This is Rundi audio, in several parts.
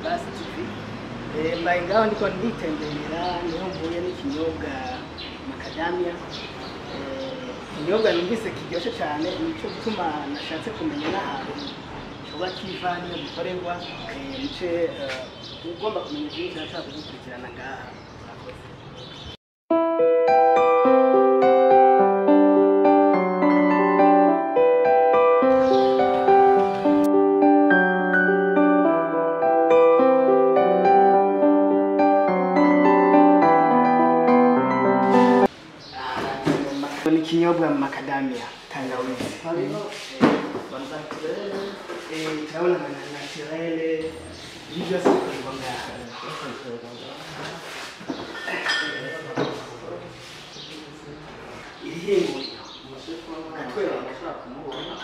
Basi TV. Mbaye ngaho ndiko nditemberera niho mvuye n'ikinyobwa Macadamia. Ikinyobwa numvise kiryoshe cyane nico gituma nashatse kumenya n'ahantu shoba kivani gikorerwa nice ugomba kumenya byinshi nashaka gukurikirana ngaha. Ikinyobwa Macadamia tangawizi. Turabona naturele ibyo byose bikorwa ngaha. Ihinguriro gatwera bashobora kumubona.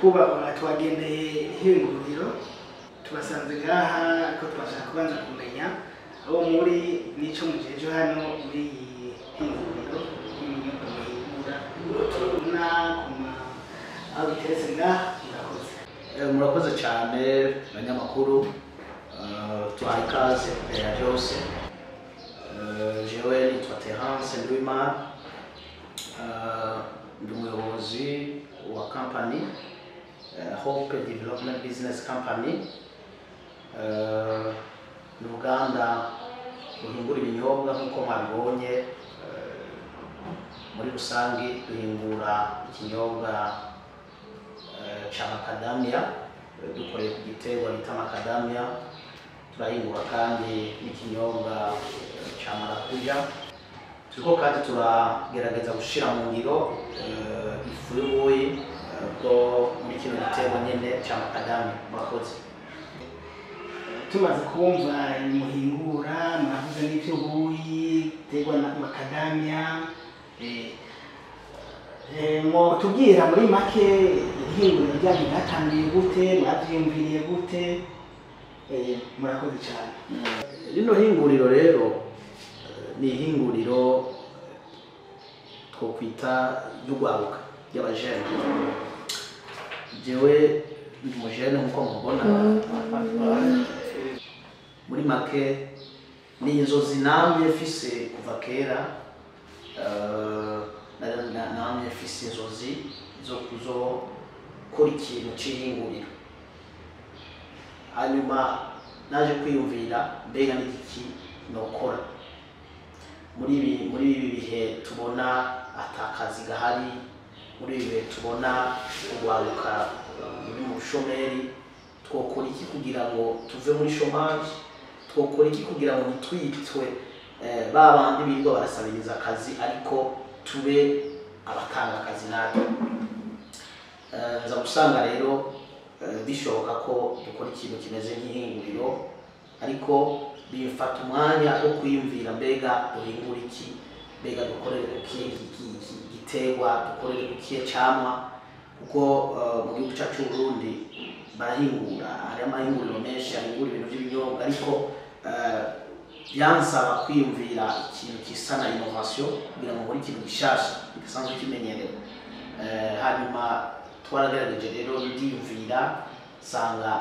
Kuba twagendeye ihinguriro tubasanze ngaha ko twashaka kubanza kumenya abo muri nico mujeje hano muri ihinguriro y'imyuga muhingura tubona kuma abiteretse ngaha. Murakoze cyane banyamakuru tuhaye ikaze ya byose. Jewe nitwa Terence Ndwimana, ndi umuyobozi wa company Hope Development Business Company. Uruganda ruhingura ibinyobwa nk'uko mwabibonye. Muri rusange duhingura ikinyobwa cha Macadamia dukoreye ku giterwa bita Macadamia. Turahingura kandi n'ikinyobwa cha Marakuja. Turiko kandi turagerageza gushira mu ngiro ifu y'ubuyi bwo muri kino giterwa nyene cha Macadamia. Murakoze. Tumaze kumva muhingura muravuze n'ivyo buyi tegwa na Macadamia. Mo tubwira muri make ihinguriro ryanyu ryatangiye gute, mwavyiyumviriye gute? Murakoze cyane. Rino hinguriro rero ni ihinguriro twokwita ry'ugwaruka y'abajene. Jewe ni mujene nkuko mubona. Muri make ni inzozi namye mfise kuva kera. Namye mfise inzozi zo kuzokora ikintu c'ihinguriro. Hanyuma naje kwiyumvira mbega n'iki nokora muri ibi bihe tubona atakazi gahari, muri ibi bihe tubona ugwaruka muri mu bushomeri. Twokora iki kugira ngo tuve muri chômage? Twokora iki kugira ngo ntitwitwe babandi birirwa barasabiriza akazi ariko tube abatanga akazi natwe? Nza gusanga rero bishoboka ko dukora ikintu kimeze nk'ihinguriro, ariko bifata umwanya wo kwiyumvira mbega duhingura iki, mbega dukorere kukiye giterwa, dukorere kukiye camwa. Kuko mu gihugu cyacu Burundi barahingura, hari amahinguriro menshi ahingura ibintu by'ibinyobwa, ariko byansaba kwiyumvira ikintu kisa na innovation kugira ngo muri ikintu gishasha gisanzwe kimenyerewe. Hanyuma twaragerageje rero ndiyumvira sanga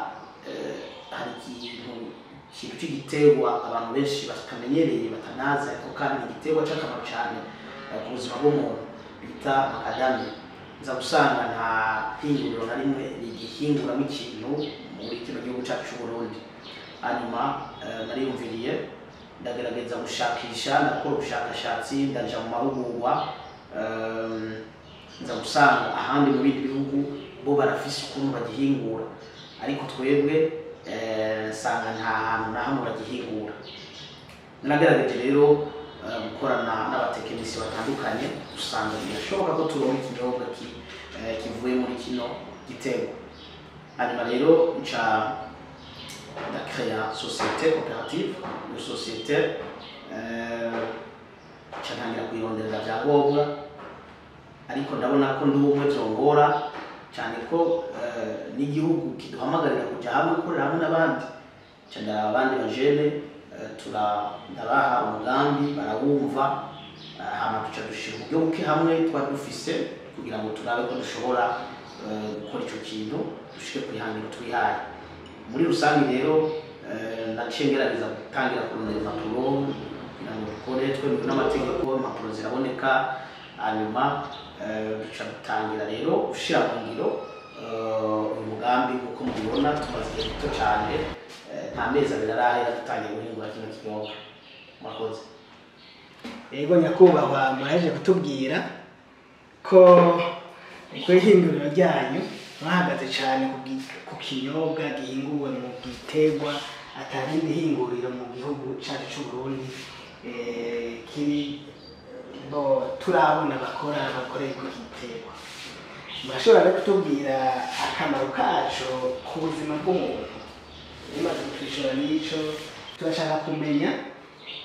hari ikintu cy'igiterwa abantu benshi batamenyereye batanazi, ariko kandi ni igiterwa cy'akamaro cyane ku buzima bw'umuntu bita Macadamia. Nza gusanga nta hinguriro na rimwe rigihinguramo ikintu muri kino gihugu cyacu Burundi. Hanyuma nariyumviriye ndagerageza gushakisha, ndakora ubushakashatsi, ndaja mu mahugurwa. Nza gusanga ahandi mu bindi bihugu bo barafise ukuntu bagihingura, ariko twebwe sanga nta hantu na hamwe bagihingura. Nagerageje rero gukorana n'abatekinisiye batandukanye, usanga birashoboka ko turonka ikinyobwa kivuye muri kino giterwa. Hanyuma rero nca ndakrea société coopérative, iyo société ntangira kuyironderera byangombwa. ariko ndabona ko ndi umwe byongora cyane ko n'igihugu kiduhamagarira kujya hamwe gukorera hamwe n'abandi cyane abandi bajene ndabaha umugambi barawumva hama duca dushira uburyo buke hamwe twari dufise kugira ngo turabe ko dushobora gukora icyo kintu dushike kwihangiro twihaye muri rusange rero naciye ngerageza gutangira kurondera impapuro kugira ngo dukore twemewe n'amategeko impapuro ziraboneka hanyuma duca dutangira rero gushira mu ngiro uyu mugambi nk'uko mubibona tumaze igihe gito cyane nta mezi abiri arahera dutangiye guhingura kino kinyobwa murakoze. Yego nyakubahwa muraje kutubwira ko kwihinguriro ryanyu bahagaze cyane ku kinyobwa gihinguwe mu gitegwa atarindi hinguriro mu gihugu cyacu cy'u Burundi kiri turabona bakoreye ku gitegwa. Murashobora kutubwira akamaro kacu ku buzima bw'umuntu? Nimaze kutwishura n'ico turashaka kumenya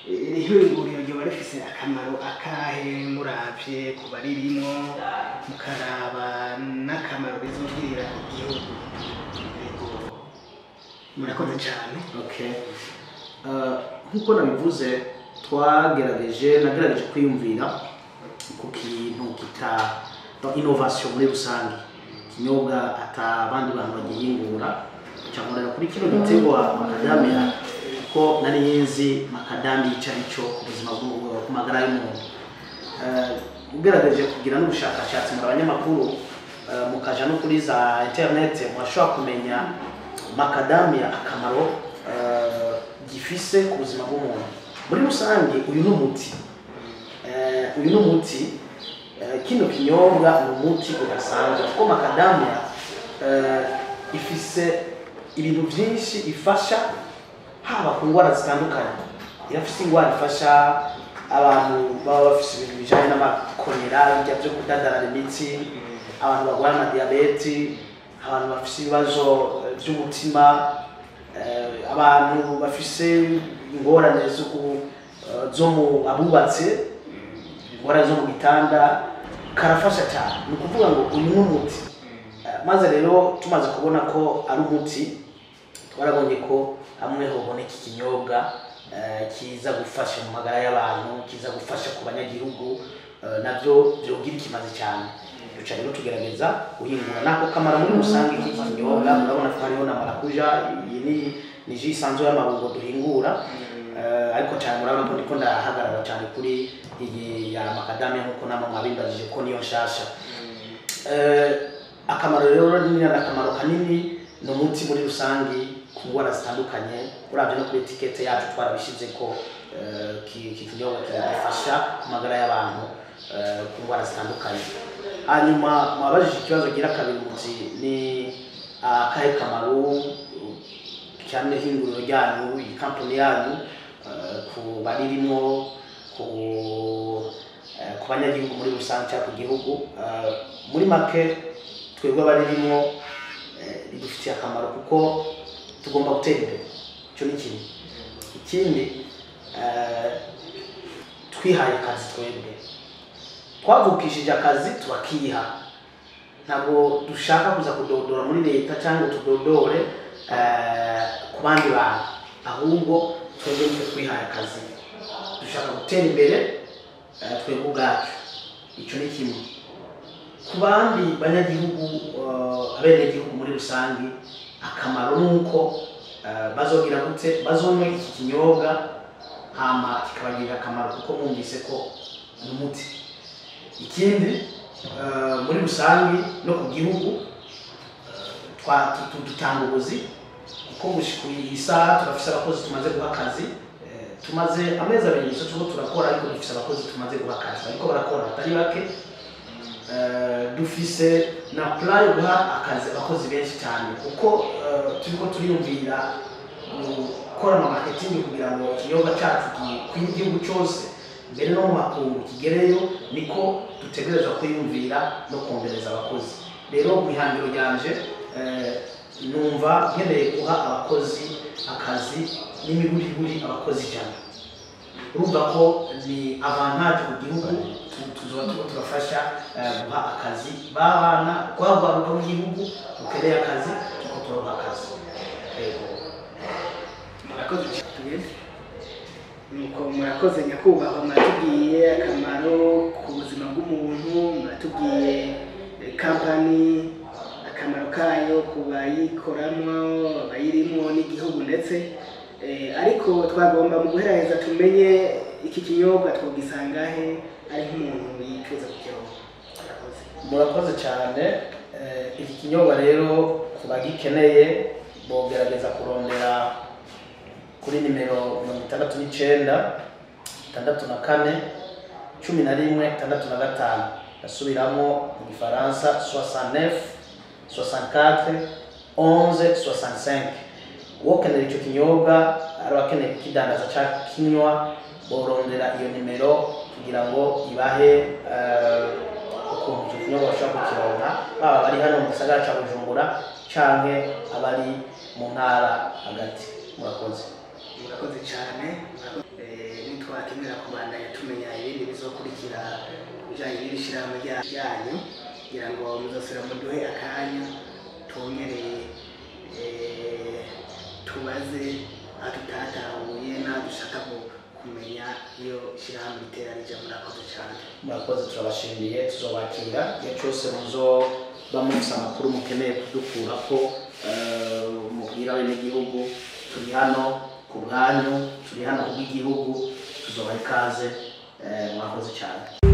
iri hinguriro ryo barifise akamaro akahe muravye ku baririmo mukaraba n'akamaro bizogirira igihugu. Murakoze cyane. Okay. Nkuko nabivuze nagerageje kwiyumvira ku kintu kita innovation muri rusange kinyobwa atabandi bantu bagihingura cyangwa kuri kino gitegwa macadamia ko nari nzi macadamia icyo ku buzima ku magara y'umuntu. Ugerageje kugira n'ubushakashatsi mu banyamakuru mukaja no kuri za internet mwashobora kumenya macadamia akamaro gifise ku buzima bw'umuntu. Muri rusange uyu ni umuti kino kinyobwa ni umuti udasanzwe kuko macadamia ifise ibintu byinshi ifasha haba ku ndwara zitandukanye. Irafise indwara ifasha abantu baba bafise ibintu bijanye n'amakolera bijya byo kudadarara imitsi, abantu barwara amadiyabeti, abantu bafise ibibazo by'umutima, abantu bafise ingorane zo mu abubatse, ingorane zo mu bitanda, karafasha cyane. Ni ukuvuga ngo uyu ni umuti. Maze rero tumaze kubona ko ari umuti twarabonye ko hamwe hoboneka ikinyobwa kiza gufasha mu magara y'abantu, kiza gufasha ku banyagihugu, nabyo byogira ikimaze cyane. Duca rero tugerageza guhingura nako kamara muri rusange iki kinyobwa. Murabona ko hariho na marakuja, iyi ni ji isanzwe y'amabungo duhingura, ariko cyane murabona ko ndiko ndahagarara cyane kuri iyi ya macadamia nkuko namwe mwabimbajije ko niyo nshasha. Akamaro rero ni akamaro kanini, ni umuti muri rusange ku ndwara zitandukanye. Uravye no kuri etikete yacu twarabishize ko iki kinyobwa kirafasha ku magara y'abantu ku ndwara zitandukanye. Hanyuma mwabajije ikibazo gira kabiri muti ni akahe kamaro cyane hinguriro ryanyu, iyi company yanyu ku baririmo, ku banyagihugu muri rusange cyangwa ku gihugu. Muri make twebwe abaririmo bidufitiye akamaro kuko tugomba gutera imbere. Icyo ni kimwe. Ikindi twihaye akazi twebwe, twavukishije akazi turakiha. Ntabwo dushaka kuza kudodora muri leta cyangwa tudodore ku bandi bantu, ahubwo twebwe nitwe twihaye akazi. Dushaka gutera imbere twebwe ubwacu. Icyo ni kimwe. Ku bandi banyagihugu, abenegihugu muri rusange, akamaro nuko bazogira gute, bazonywa iki kinyobwa hama kikabagirira akamaro kuko mwumvise ko ni umuti. Ikindi muri rusange no ku gihugu dutanga ubuzi kuko gushika iyi saha turafise abakozi tumaze guha akazi. Tumaze amezi abiri gusa tuko turakora, ariko dufise abakozi tumaze guha akazi ariko barakora atari bake. Dufise na plan yo guha akazi abakozi benshi cyane kuko turiko turiyumvira gukora marketing kugira ngo ikinyobwa cyacu gikwire igihugu cyose, mbere no mu makungu kigereyo. Niko dutegerezwa kwiyumvira no kongereza abakozi. Rero mu ihangiro ryanje numva nkeneye guha abakozi akazi n'imiburi abakozi cyane. Urumva ko ni avantage ku gihugu, tuzoba turiko turafasha guha akazi babana rwagwaruka mu gihugu rukeneye akazi turiko turonka akazi. Murakoze cyane. Nuko murakoze nyakubahwa, muratubwiye akamaro ku buzima bw'umuntu, muratubwiye kampani akamaro kayo ku bayikoramwo, abayirimwo n'igihugu ndetse ariko twagomba mu guheraheza tumenye iki kinyobwa twogisanga he ari nk'umuntu yifuza kukironka. Murakoze cyane. Iki kinyobwa rero ku bagikeneye bogerageza kurondera kuri nimero 69 64 11 65. Nasubiramo mu Gifaransa 69 64 11 65. Wokenera icyo kinyobwa ari abakeneye kukidandaza cyangwa kinywa borondera iyo nimero kugira ngo ibahe ukuntu icyo kinyobwa bashobora kukironka, baba bari hano mu gisagara cya Bujumbura canke abari mu ntara hagati. Murakoze. Murakoze cyane. Nitwakenera kubandanya tumenya ibindi bizokurikira bijanye n'ibishirahamwe ryanyu kugira ngo muzosubira muduhe akanya twongereye tubaze aho tutatahuye n'aho dushaka kumenya iyo shirahamwe riteranije. Murakoze cyane. Murakoze, turabashimiye, tuzobakira igihe cyose muzoba mufise amakuru mukeneye kudukurako mubwira abenegihugu. Turi hano ku bwanyu, turi hano kubw'igihugu, tuzobaha ikaze. Murakoze cyane.